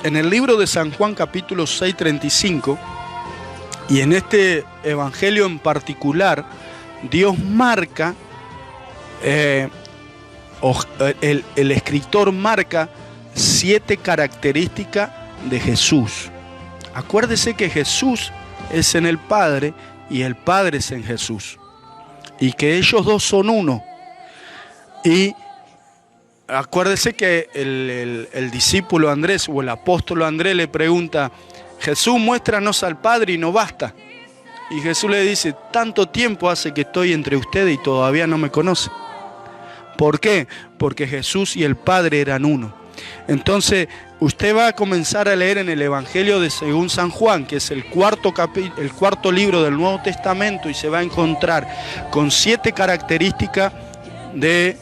En el libro de San Juan capítulo 6, 35, y en este evangelio en particular, Dios marca, el escritor marca 7 características de Jesús. Acuérdese que Jesús es en el Padre y el Padre es en Jesús, y que ellos dos son uno. Y acuérdese que el discípulo Andrés o el apóstol Andrés le pregunta: Jesús, muéstranos al Padre y no basta. Y Jesús le dice: tanto tiempo hace que estoy entre ustedes y todavía no me conocen. ¿Por qué? Porque Jesús y el Padre eran uno. Entonces usted va a comenzar a leer en el Evangelio de según San Juan, que es el cuarto libro del Nuevo Testamento, y se va a encontrar con 7 características de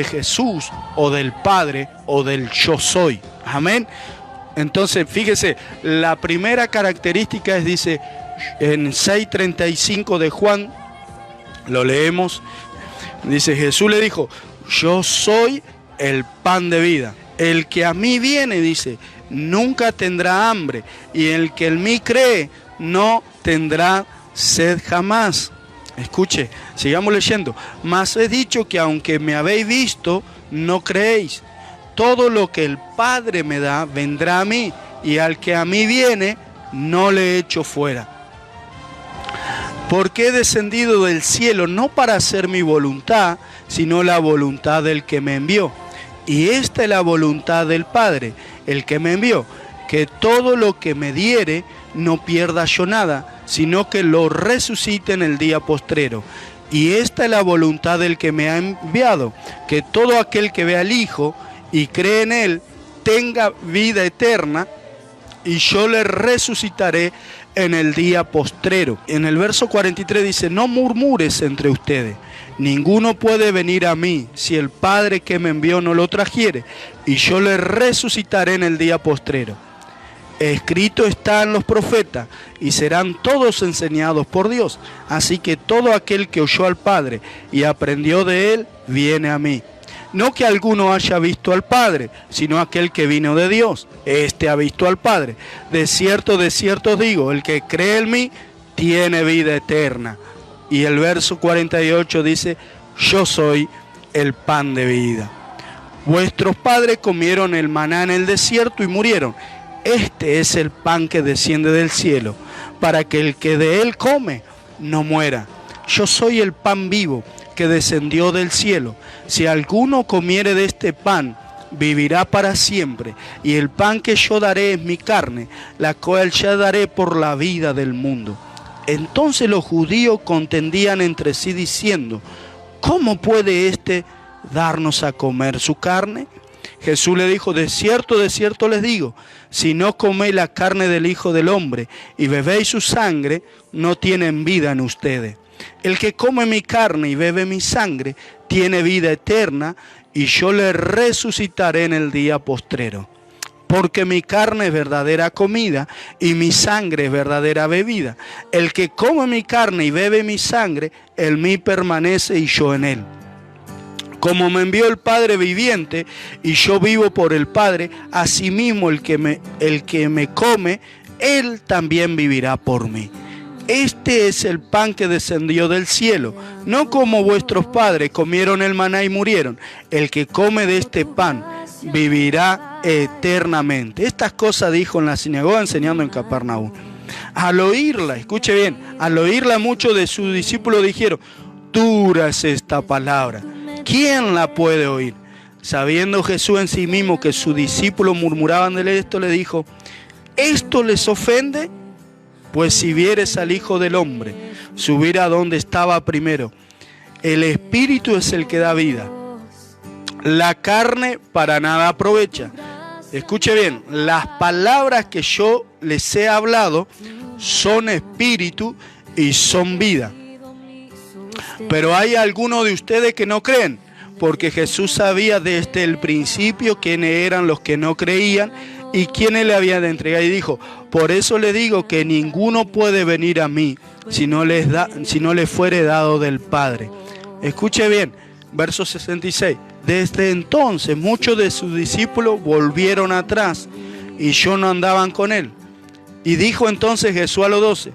Jesús o del Padre o del yo soy. Amén. Entonces fíjese, la primera característica es, dice en 6:35 de Juan, lo leemos, dice: Jesús le dijo: yo soy el pan de vida. El que a mí viene, dice, nunca tendrá hambre, y el que en mí cree no tendrá sed jamás. Escuche, sigamos leyendo. Mas he dicho que aunque me habéis visto, no creéis. Todo lo que el Padre me da vendrá a mí, y al que a mí viene no le echo fuera. Porque he descendido del cielo no para hacer mi voluntad, sino la voluntad del que me envió. Y esta es la voluntad del Padre, el que me envió, que todo lo que me diere no pierda yo nada, sino que lo resucite en el día postrero. Y esta es la voluntad del que me ha enviado, que todo aquel que vea al Hijo y cree en Él tenga vida eterna, y yo le resucitaré en el día postrero. En el verso 43 dice: no murmures entre ustedes. Ninguno puede venir a mí si el Padre que me envió no lo trajere, y yo le resucitaré en el día postrero. Escrito está en los profetas, y serán todos enseñados por Dios. Así que todo aquel que oyó al Padre y aprendió de Él, viene a mí. No que alguno haya visto al Padre, sino aquel que vino de Dios. Este ha visto al Padre. De cierto os digo, el que cree en mí, tiene vida eterna. Y el verso 48 dice: yo soy el pan de vida. Vuestros padres comieron el maná en el desierto y murieron. Este es el pan que desciende del cielo, para que el que de él come no muera. Yo soy el pan vivo que descendió del cielo. Si alguno comiere de este pan, vivirá para siempre. Y el pan que yo daré es mi carne, la cual ya daré por la vida del mundo. Entonces los judíos contendían entre sí diciendo: ¿cómo puede éste darnos a comer su carne? Jesús le dijo: de cierto les digo, si no coméis la carne del Hijo del Hombre y bebéis su sangre, no tienen vida en ustedes. El que come mi carne y bebe mi sangre, tiene vida eterna, y yo le resucitaré en el día postrero. Porque mi carne es verdadera comida y mi sangre es verdadera bebida. El que come mi carne y bebe mi sangre, en mí permanece y yo en él. Como me envió el Padre viviente y yo vivo por el Padre, asimismo el que me come, él también vivirá por mí. Este es el pan que descendió del cielo, no como vuestros padres comieron el maná y murieron. El que come de este pan vivirá eternamente. Estas cosas dijo en la sinagoga enseñando en Capernaum. Al oírla, escuche bien, al oírla muchos de sus discípulos dijeron: dura es esta palabra, ¿quién la puede oír? Sabiendo Jesús en sí mismo que sus discípulos murmuraban de esto, le dijo: ¿esto les ofende? Pues si vieres al Hijo del Hombre subir a donde estaba primero, el Espíritu es el que da vida. La carne para nada aprovecha. Escuche bien, las palabras que yo les he hablado son espíritu y son vida. Pero hay algunos de ustedes que no creen, porque Jesús sabía desde el principio quiénes eran los que no creían y quiénes le habían de entregar. Y dijo: por eso le digo que ninguno puede venir a mí si no le fuere dado del Padre. Escuche bien, verso 66. Desde entonces muchos de sus discípulos volvieron atrás y yo no andaban con él. Y dijo entonces Jesús a los 12,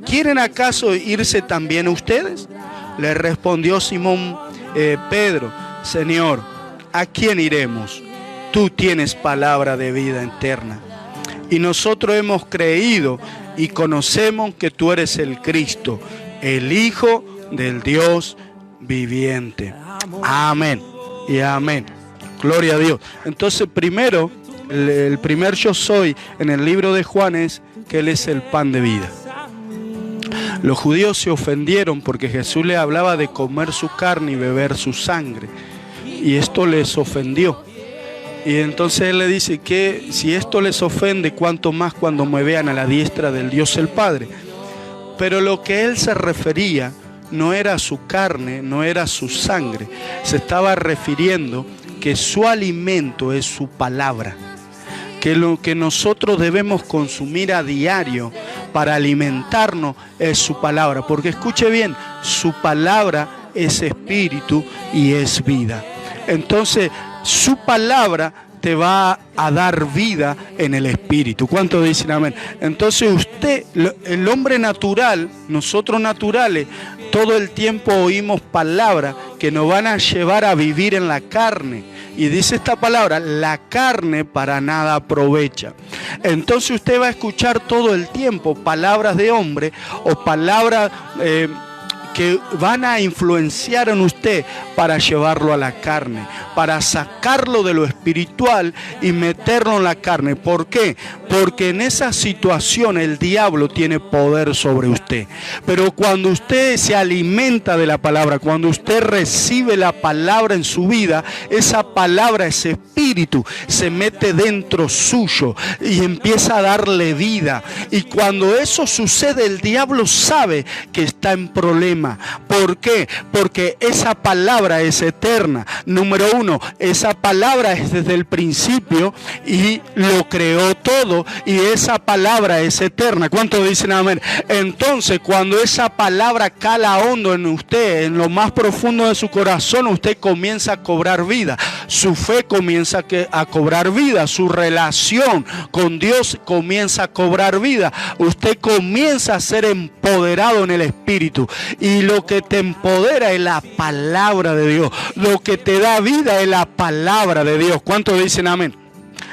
¿quieren acaso irse también ustedes? Le respondió Simón Pedro, Señor, ¿a quién iremos? Tú tienes palabra de vida eterna. Y nosotros hemos creído y conocemos que tú eres el Cristo, el Hijo del Dios viviente. Amén y amén. Gloria a Dios. Entonces primero, el primer yo soy en el libro de Juan es que Él es el pan de vida. Los judíos se ofendieron porque Jesús les hablaba de comer su carne y beber su sangre. Y esto les ofendió. Y entonces Él le dice que si esto les ofende, cuánto más cuando me vean a la diestra del Dios el Padre. Pero lo que Él se refería no era su carne, no era su sangre. Se estaba refiriendo que su alimento es su palabra. Que lo que nosotros debemos consumir a diario para alimentarnos es su palabra. Porque escuche bien, su palabra es espíritu y es vida. Entonces, su palabra te va a dar vida en el espíritu. ¿Cuántos dicen amén? Entonces usted, el hombre natural, nosotros naturales, todo el tiempo oímos palabras que nos van a llevar a vivir en la carne. Y dice esta palabra, la carne para nada aprovecha. Entonces usted va a escuchar todo el tiempo palabras de hombre o palabras que van a influenciar en usted para llevarlo a la carne, para sacarlo de lo espiritual y meterlo en la carne. ¿Por qué? Porque en esa situación el diablo tiene poder sobre usted. Pero cuando usted se alimenta de la palabra, cuando usted recibe la palabra en su vida, esa palabra, ese espíritu, se mete dentro suyo y empieza a darle vida. Y cuando eso sucede, el diablo sabe que está en problema. ¿Por qué? Porque esa palabra es eterna. Número uno, esa palabra es desde el principio y lo creó todo, y esa palabra es eterna. ¿Cuántos dicen amén? Entonces, cuando esa palabra cala hondo en usted, en lo más profundo de su corazón, usted comienza a cobrar vida. Su fe comienza a cobrar vida. Su relación con Dios comienza a cobrar vida. Usted comienza a ser empoderado en el espíritu. Y lo que te empodera es la palabra de Dios. Lo que te da vida es la palabra de Dios. ¿Cuántos dicen amén?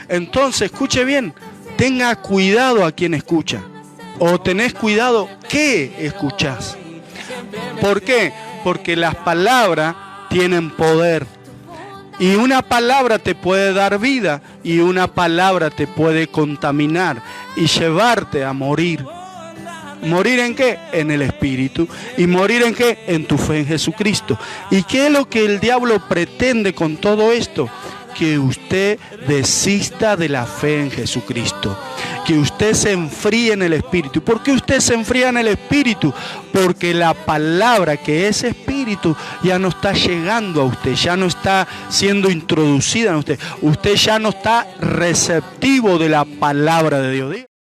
Entonces, escuche bien. Tenga cuidado a quien escucha. O tenés cuidado qué escuchás. ¿Por qué? Porque las palabras tienen poder. Y una palabra te puede dar vida. Y una palabra te puede contaminar y llevarte a morir. ¿Morir en qué? En el espíritu. ¿Y morir en qué? En tu fe en Jesucristo. ¿Y qué es lo que el diablo pretende con todo esto? Que usted desista de la fe en Jesucristo. Que usted se enfríe en el espíritu. ¿Por qué usted se enfría en el espíritu? Porque la palabra que es espíritu ya no está llegando a usted, ya no está siendo introducida en usted. Usted ya no está receptivo de la palabra de Dios.